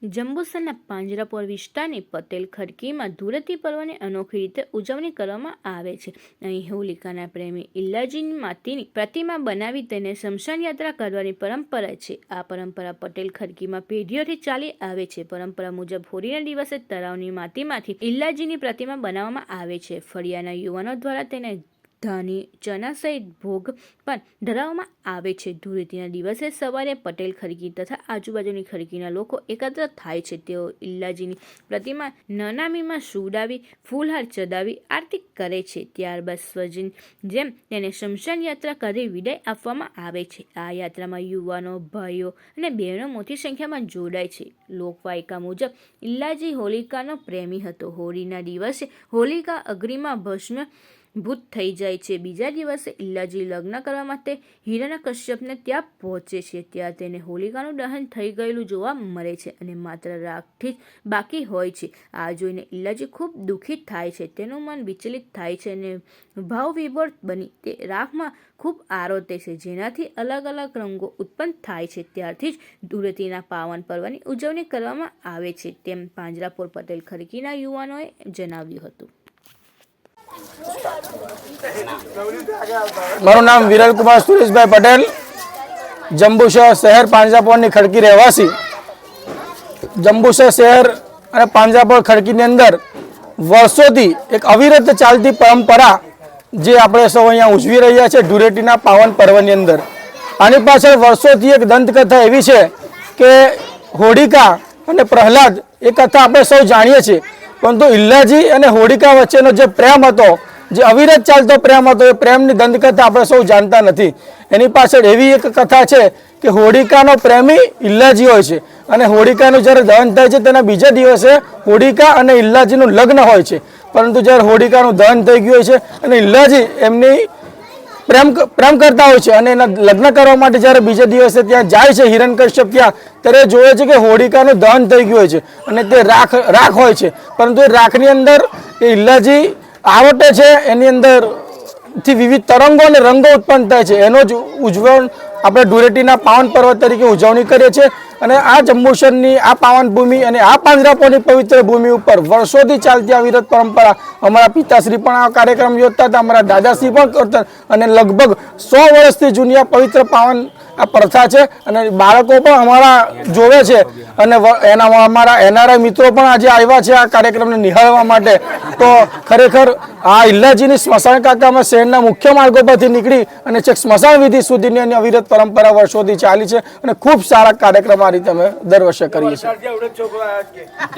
જંબુસરના પાંજરાપોળ વિસ્તારની પટેલ ખડકીમાં ધૂળેટી પર્વની અનોખી રીતે ઉજવણી કરવામાં આવે છે. અહીં હોલિકાના પ્રેમી ઇલ્લાજીની માટીની પ્રતિમા બનાવી તેને સ્મશાન યાત્રા કરવાની પરંપરા છે. આ પરંપરા પટેલ ખડકીમાં પેઢીઓથી ચાલી આવે છે. પરંપરા મુજબ હોળીના દિવસે તળાવની માટીમાંથી ઇલ્લાજીની પ્રતિમા બનાવવામાં આવે છે. ફળિયાના યુવાનો દ્વારા તેને ધાની ચણા સહિત ભોગ પણ ધરાવવામાં આવે છે. ધૂળેટીના દિવસે સવારે પટેલ ખડકી તથા આજુબાજુની ખડકીના લોકો એકત્ર થાય છે. તેઓ ઇલ્લાજીની પ્રતિમા નનામીમાં સુવડાવી ફૂલહાર ચડાવી આરતી કરે છે. ત્યારબાદ સ્વજન જેમ તેને સ્મશાન યાત્રા કરી વિદાય આપવામાં આવે છે. આ યાત્રામાં યુવાનો, ભાઈઓ અને બહેનો મોટી સંખ્યામાં જોડાય છે. લોકવાયકા મુજબ ઇલ્લાજી હોલિકાનો પ્રેમી હતો. હોળીના દિવસે હોલિકા અગ્નિમાં ભસ્મ ભૂત થઈ જાય છે. બીજા દિવસે ઇલ્લાજી લગ્ન કરવા માટે હિરણ્યકશ્યપને ત્યાં પહોંચે છે. ત્યાં તેને હોલિકાનું દહન થઈ ગયેલું જોવા મળે છે અને માત્ર રાખથી જ બાકી હોય છે. આ જોઈને ઇલ્લાજી ખૂબ દુઃખી થાય છે. તેનું મન વિચલિત થાય છે અને ભાવવિભોર બની તે રાખમાં ખૂબ આરોતે છે, જેનાથી અલગ અલગ રંગો ઉત્પન્ન થાય છે. ત્યારથી જ ધૂળેટીના પાવન પર્વની ઉજવણી કરવામાં આવે છે, તેમ પાંજરાપોળ પટેલ ખડકીના યુવાનોએ જણાવ્યું હતું. મારું નામ વિરલ કુમાર સુરેશભાઈ પટેલ, જંબુસર શહેર પાંજરાપોળની ખડકી રહેવાસી. જંબુસર શહેર અને પાંજરાપોળ ખડકીની અંદર વર્ષોથી એક અવિરત ચાલતી પરંપરા જે આપણે સૌ અહીંયા ઉજવી રહ્યા છે ધૂળેટીના પાવન પર્વની અંદર. આની પાછળ વર્ષોથી એક દંતકથા એવી છે કે હોળિકા અને પ્રહલાદ એ કથા આપણે સૌ જાણીએ છીએ, પરંતુ ઇલ્લાજી અને હોળિકા વચ્ચેનો જે પ્રેમ હતો, જે અવિરત ચાલતો પ્રેમ હતો, એ પ્રેમની દંતકથા આપણે સૌ જાણતા નથી. એની પાછળ એવી એક કથા છે કે હોળિકાનો પ્રેમી ઇલ્લાજી હોય છે અને હોળિકાનું જ્યારે દહન થાય છે તેના બીજા દિવસે હોળિકા અને ઇલ્લાજીનું લગ્ન હોય છે. પરંતુ જ્યારે હોળિકાનું દહન થઈ ગયું હોય છે અને ઇલ્લાજી એમની પ્રેમ કરતા હોય છે અને એના લગ્ન કરવા માટે જ્યારે બીજા દિવસે ત્યાં જાય છે હિરણ્યકશ્યપ ત્યાં, ત્યારે જોવે છે કે હોળિકાનું દહન થઈ ગયું હોય છે અને તે રાખ હોય છે. પરંતુ એ રાખની અંદર એ ઇલ્લાજી આવટે છે, એની અંદર થી વિવિધ તરંગો અને રંગો ઉત્પન્ન થાય છે. એનો જ ઉજવણ આપણે ધૂળેટીના પાવન પર્વ તરીકે ઉજવણી કરીએ છીએ. અને આ જંબુસરની આ પાવન ભૂમિ અને આ પાંજરાપોળની પવિત્ર ભૂમિ ઉપર વર્ષોથી ચાલતી અવિરત પરંપરા, અમારા પિતાશ્રી પણ આ કાર્યક્રમ યોજતા હતા, અમારા દાદાશ્રી પણ કરતા, અને લગભગ 100 વર્ષથી જૂની આ પવિત્ર પાવન આ પ્રથા છે અને બાળકો પણ અમારા જોવે છે અને અમારા એનઆરઆઈ મિત્રો પણ આજે આવ્યા છે આ કાર્યક્રમને નિહાળવા માટે. તો ખરેખર આ ઇલ્લાજીની સ્મશાન કાકામાં શહેરના મુખ્ય માર્ગો પરથી નીકળી અને છેક સ્મશાન વિધિ સુધીની એની અવિરત પરંપરા વર્ષોથી ચાલી છે અને ખૂબ સારા કાર્યક્રમ આ રીતે અમે દર વર્ષે કરીએ છીએ.